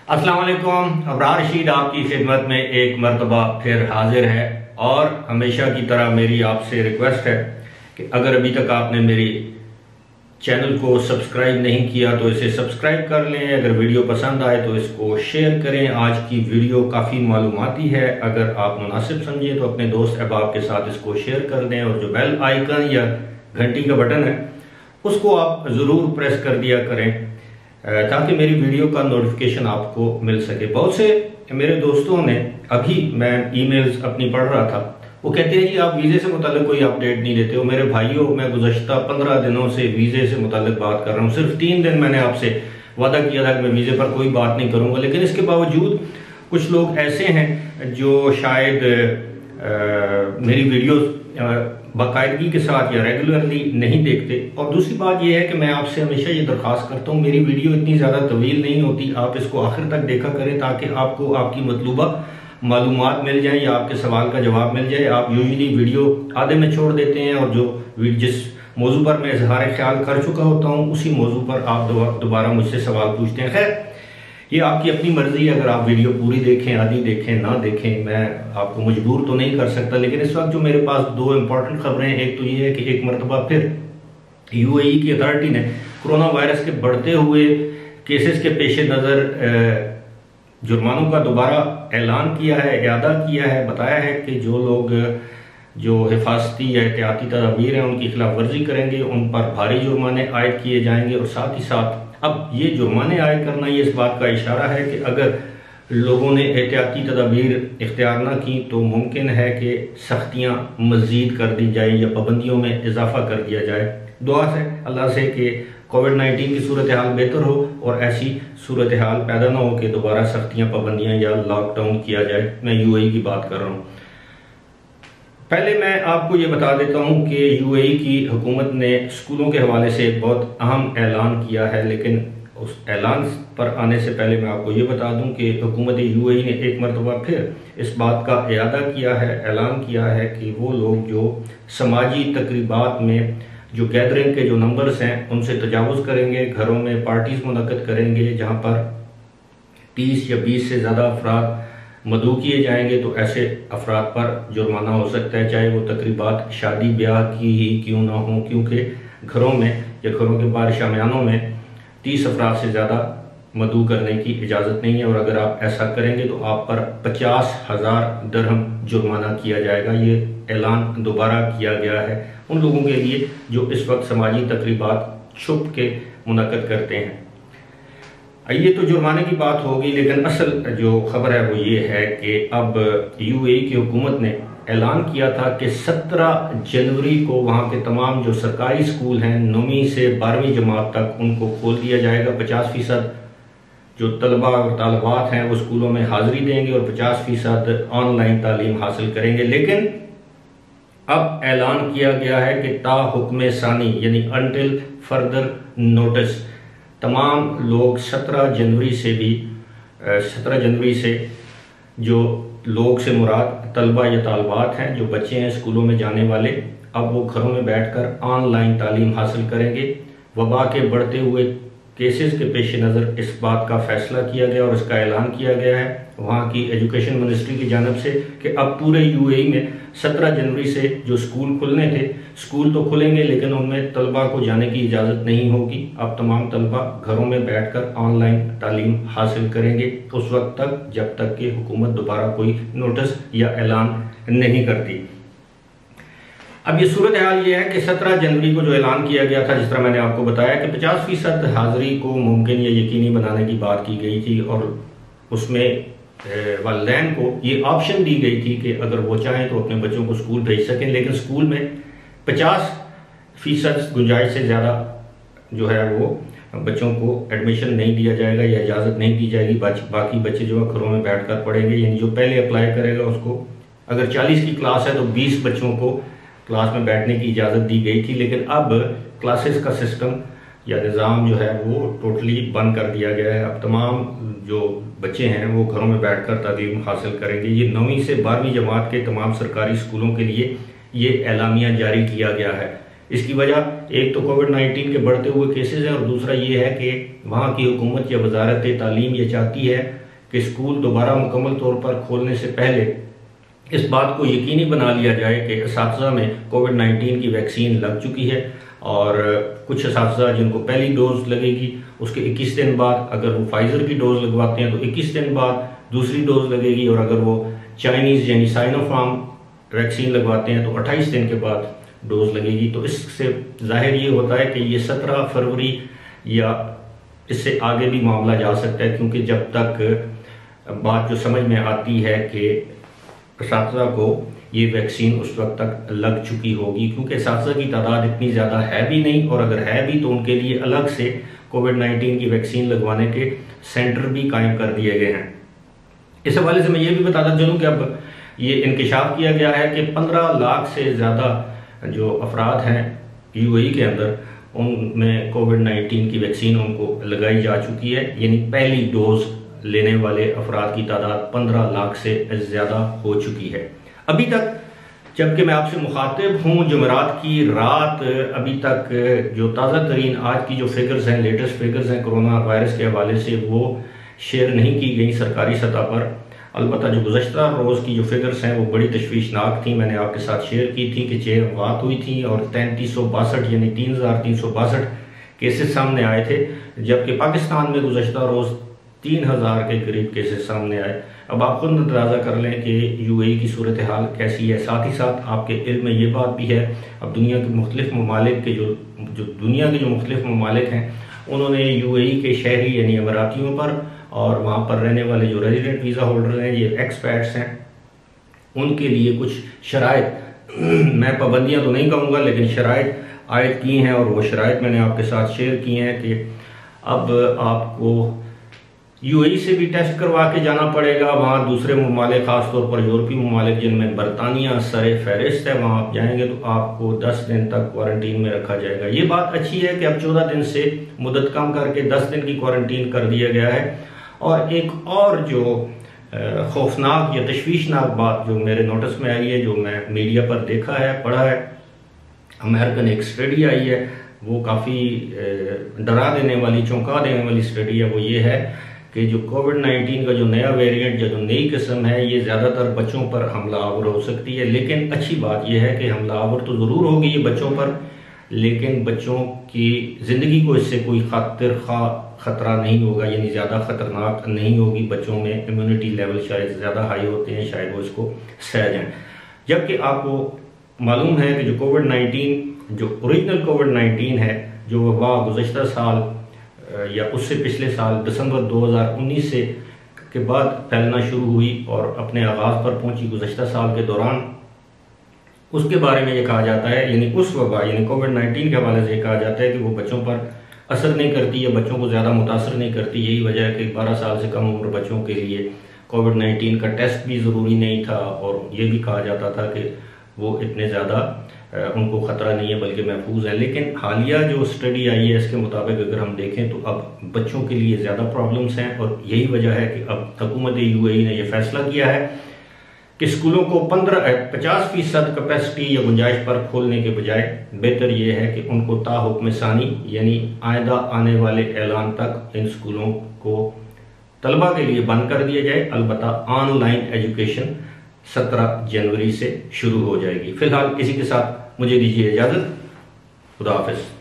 अस्सलाम वालेकुम। अबरार रशीद आपकी खिदमत में एक मरतबा फिर हाजिर है और हमेशा की तरह मेरी आपसे रिक्वेस्ट है कि अगर अभी तक आपने मेरी चैनल को सब्सक्राइब नहीं किया तो इसे सब्सक्राइब कर लें। अगर वीडियो पसंद आए तो इसको शेयर करें। आज की वीडियो काफ़ी मालूमाती है, अगर आप मुनासिब समझें तो अपने दोस्त अहबाब के साथ इसको शेयर कर दें और जो बेल आइकन या घंटी का बटन है उसको आप ज़रूर प्रेस कर दिया करें ताकि मेरी वीडियो का नोटिफिकेशन आपको मिल सके। बहुत से मेरे दोस्तों ने, अभी मैं ईमेल्स अपनी पढ़ रहा था, वो कहते हैं जी आप वीज़े से मुताल्लिक कोई अपडेट नहीं देते हो। मेरे भाइयों, मैं गुज़श्ता 15 दिनों से वीज़े से मुताल्लिक बात कर रहा हूँ। सिर्फ 3 दिन मैंने आपसे वादा किया था कि मैं वीज़े पर कोई बात नहीं करूँगा, लेकिन इसके बावजूद कुछ लोग ऐसे हैं जो शायद मेरी वीडियोस बाकायदगी के साथ या रेगुलरली नहीं देखते। और दूसरी बात यह है कि मैं आपसे हमेशा ये दरख्वास्त करता हूँ, मेरी वीडियो इतनी ज़्यादा तवील नहीं होती, आप इसको आखिर तक देखा करें ताकि आपको आपकी मतलूबा मालूमात मिल जाए या आपके सवाल का जवाब मिल जाए। आप यूजुअली वीडियो आधे में छोड़ देते हैं और जो जिस मौजू पर मैं इजहार ख्याल कर चुका होता हूँ उसी मौजू पर आप दोबारा मुझसे सवाल पूछते हैं। खैर, ये आपकी अपनी मर्जी है, अगर आप वीडियो पूरी देखें, आधी देखें, ना देखें, मैं आपको मजबूर तो नहीं कर सकता। लेकिन इस वक्त जो मेरे पास 2 इम्पॉर्टेंट खबरें हैं, एक तो ये है कि एक मरतबा फिर UAE की अथॉरिटी ने कोरोना वायरस के बढ़ते हुए केसेस के पेश नज़र जुर्मानों का दोबारा ऐलान किया है, इआदा किया है। बताया है कि जो लोग जो हिफाजती या एहतियाती तदाबीर हैं उनकी खिलाफ वर्जी करेंगे उन पर भारी जुर्माने आयद किए जाएंगे। और साथ ही साथ अब ये जुर्माने आयद करना ये इस बात का इशारा है कि अगर लोगों ने एहतियाती तदाबीर इख्तियार न की तो मुमकिन है कि सख्तियाँ मज़ीद कर दी जाए या पाबंदियों में इजाफा कर दिया जाए। दुआ है अल्लाह से कि कोविड-19 की सूरत हाल बेहतर हो और ऐसी सूरत हाल पैदा ना हो कि दोबारा सख्तियाँ, पाबंदियाँ या लॉकडाउन किया जाए। मैं UAE की बात कर रहा हूँ। पहले मैं आपको ये बता देता हूँ कि UAE की हुकूमत ने स्कूलों के हवाले से एक बहुत अहम ऐलान किया है, लेकिन उस ऐलान पर आने से पहले मैं आपको ये बता दूं कि हुकूमत UAE ने एक मरतबा फिर इस बात का इआदा किया है, ऐलान किया है कि वो लोग जो समाजी तकरीबात में जो गैदरिंग के जो नंबर्स हैं उनसे तजावुज़ करेंगे, घरों में पार्टीज़ मुनक्किद करेंगे जहाँ पर 30 या 20 से ज़्यादा अफराद मदऊ किए जाएंगे, तो ऐसे अफराद पर जुर्माना हो सकता है, चाहे वो तकरीबात शादी ब्याह की ही क्यों ना हो, क्योंकि घरों में या घरों के बाहर शामियानों में 30 अफराद से ज़्यादा मदऊ करने की इजाज़त नहीं है। और अगर आप ऐसा करेंगे तो आप पर 50,000 दिरहम जुर्माना किया जाएगा। ये ऐलान दोबारा किया गया है उन लोगों के लिए जो इस वक्त समाजी तकरीबात छुप के मुनक्किद करते हैं। ये तो जुर्माने की बात होगी, लेकिन असल जो खबर है वो ये है कि अब UAE की हुकूमत ने ऐलान किया था कि 17 जनवरी को वहाँ के तमाम जो सरकारी स्कूल हैं 9वीं से 12वीं जमात तक उनको खोल दिया जाएगा। 50% जो तलबा और तालिबात हैं वो स्कूलों में हाजिरी देंगे और 50% ऑनलाइन तालीम हासिल करेंगे। लेकिन अब ऐलान किया गया है कि ता हुक्म सानी यानी अनटिल फर्दर नोटिस तमाम लोग 17 जनवरी से जो लोग से मुराद तलबा या तालबात हैं, जो बच्चे हैं स्कूलों में जाने वाले, अब वो घरों में बैठकर ऑनलाइन तालीम हासिल करेंगे। वबा के बढ़ते हुए केसेस के पेश नज़र इस बात का फैसला किया गया और इसका ऐलान किया गया है वहाँ की एजुकेशन मिनिस्ट्री की जानब से कि अब पूरे UAE में 17 जनवरी से जो स्कूल खुलने थे, स्कूल तो खुलेंगे लेकिन उनमें तलबा को जाने की इजाज़त नहीं होगी। अब तमाम तलबा घरों में बैठकर ऑनलाइन तालीम हासिल करेंगे उस वक्त तक जब तक कि हुकूमत दोबारा कोई नोटिस या ऐलान नहीं करती। अब ये सूरत हाल ये है कि 17 जनवरी को जो ऐलान किया गया था, जिस तरह मैंने आपको बताया कि 50% हाजिरी को मुमकिन या यकीनी बनाने की बात की गई थी और उसमें वालिदैन को ये ऑप्शन दी गई थी कि अगर वो चाहें तो अपने बच्चों को स्कूल भेज सकें, लेकिन स्कूल में 50% गुंजाइश से ज़्यादा जो है वो बच्चों को एडमिशन नहीं दिया जाएगा या इजाज़त नहीं दी जाएगी। बाकी बच्चे जो है घरों में बैठकर पढ़ेंगे। यानी जो पहले अप्लाई करेगा उसको अगर 40 की क्लास है तो 20 बच्चों को क्लास में बैठने की इजाज़त दी गई थी, लेकिन अब क्लासेस का सिस्टम या निज़ाम जो है वो टोटली बंद कर दिया गया है। अब तमाम जो बच्चे हैं वो घरों में बैठकर तालीम हासिल करेंगे। ये 9वीं से 12वीं जमात के तमाम सरकारी स्कूलों के लिए ये एलामिया जारी किया गया है। इसकी वजह एक तो कोविड-19 के बढ़ते हुए केसेस हैं और दूसरा ये है कि वहाँ की हुकूमत या वजारत तालीम ये चाहती है कि स्कूल दोबारा मुकम्मल तौर पर खोलने से पहले इस बात को यकीनी बना लिया जाए कि असातिज़ा में कोविड-19 की वैक्सीन लग चुकी है और कुछ असातिज़ा जिनको पहली डोज लगेगी उसके 21 दिन बाद, अगर वो फाइज़र की डोज लगवाते हैं तो 21 दिन बाद दूसरी डोज लगेगी, और अगर वो चाइनीज़ यानी साइनोफार्म वैक्सीन लगवाते हैं तो 28 दिन के बाद डोज लगेगी। तो इससे जाहिर ये होता है कि ये 17 फरवरी या इससे आगे भी मामला जा सकता है, क्योंकि जब तक बात जो समझ में आती है कि असातिज़ा को ये वैक्सीन उस वक्त तक लग चुकी होगी, क्योंकि असातिज़ा की तादाद इतनी ज़्यादा है भी नहीं, और अगर है भी तो उनके लिए अलग से कोविड-19 की वैक्सीन लगवाने के सेंटर भी कायम कर दिए गए हैं। इस हवाले से मैं ये भी बताता चलूँ कि अब ये इंकशाफ किया गया है कि 15 लाख से ज़्यादा जो अफराद हैं यूएई के अंदर, उनमें कोविड-19 की वैक्सीन उनको लगाई जा चुकी है, यानी पहली डोज लेने वाले अफराद की तादाद 15 लाख से ज़्यादा हो चुकी है अभी तक। जबकि मैं आपसे मुखातिब हूँ जुमेरात की रात, अभी तक जो ताज़ा तरीन आज की जो फिगर्स हैं, लेटेस्ट फिगर्स हैं कोरोना वायरस के हवाले से, वो शेयर नहीं की गई सरकारी सतह पर। अलबत्ता जो गुज़श्ता रोज़ की जो फिगर्स हैं वो बड़ी तशवीशनाक थी, मैंने आपके साथ शेयर की थी कि 6 वफ़ात हुई थी और 3362 यानी 3362 केसेस सामने आए थे, जबकि पाकिस्तान में गुज़श्ता रोज़ 3000 के करीब केसेस सामने आए। अब आप खुद अंदाज़ा कर लें कि यूएई की सूरत हाल कैसी है। साथ ही साथ आपके इल्म में ये बात भी है, अब दुनिया के मुख्तलिफ ममालिक के जो दुनिया के जो मुख्तलिफ ममालिक हैं, उन्होंने यूएई के शहरी यानी अमीरातियों पर और वहाँ पर रहने वाले जो रेजिडेंट वीज़ा होल्डर हैं, ये एक्सपैट्स हैं, उनके लिए कुछ शराइत मैं पाबंदियाँ तो नहीं कहूँगा लेकिन शराइत आयद की हैं, और वो शराइत मैंने आपके साथ शेयर की हैं कि अब आपको यूएई से भी टेस्ट करवा के जाना पड़ेगा। वहाँ दूसरे ममालिक, ख़ासतौर पर यूरोपीय ममालिक जिनमें बरतानिया सरे फहरिस्त है, वहाँ आप जाएंगे तो आपको 10 दिन तक क्वारंटीन में रखा जाएगा। ये बात अच्छी है कि अब 14 दिन से मुद्दत कम करके 10 दिन की क्वारंटीन कर दिया गया है। और एक और जो खौफनाक या तशवीशनाक बात जो मेरे नोटिस में आई है, जो मैं मीडिया पर देखा है, पढ़ा है, अमेरिकन एक स्टडी आई है, वो काफ़ी डरा देने वाली, चौंका देने वाली स्टडी है। वो ये है कि जो कोविड-19 का जो नया वेरिएंट या जो नई किस्म है, ये ज़्यादातर बच्चों पर हमलावर हो सकती है। लेकिन अच्छी बात यह है कि हमलावर तो ज़रूर होगी ये बच्चों पर, लेकिन बच्चों की ज़िंदगी को इससे कोई खतरा नहीं होगा, यानी ज़्यादा ख़तरनाक नहीं होगी। बच्चों में इम्यूनिटी लेवल शायद ज़्यादा हाई होते हैं, शायद वो इसको सह जाएँ। जबकि आपको मालूम है कि जो कोविड-19 जो ओरिजिनल कोविड-19 है, जो वबा गुज़श्ता साल या उससे पिछले साल दिसंबर 2019 से के बाद फैलना शुरू हुई और अपने आगाज़ पर पहुंची गुज़श्ता साल के दौरान, उसके बारे में ये कहा जाता है, यानी उस वबा यानी कोविड-19 के हवाले से कहा जाता है कि वो बच्चों पर असर नहीं करती या बच्चों को ज़्यादा मुतासर नहीं करती। यही वजह है कि 12 साल से कम उम्र बच्चों के लिए कोविड-19 का टेस्ट भी ज़रूरी नहीं था, और ये भी कहा जाता था कि वो इतने ज़्यादा उनको ख़तरा नहीं है बल्कि महफूज है। लेकिन हालिया जो स्टडी आई है इसके मुताबिक अगर हम देखें तो अब बच्चों के लिए ज़्यादा प्रॉब्लम्स हैं, और यही वजह है कि अब हुकूमत यूएई ने यह फैसला किया है कि स्कूलों को 50% कैपेसिटी या गुंजाइश पर खोलने के बजाय बेहतर यह है कि उनको ताहुक्म सानी यानी आइंदा आने वाले ऐलान तक इन स्कूलों को तलबा के लिए बंद कर दिया जाए। अलबत्ता ऑनलाइन एजुकेशन 17 जनवरी से शुरू हो जाएगी। फिलहाल इसी के साथ मुझे दीजिए इजाज़त। खुदा हाफिज़।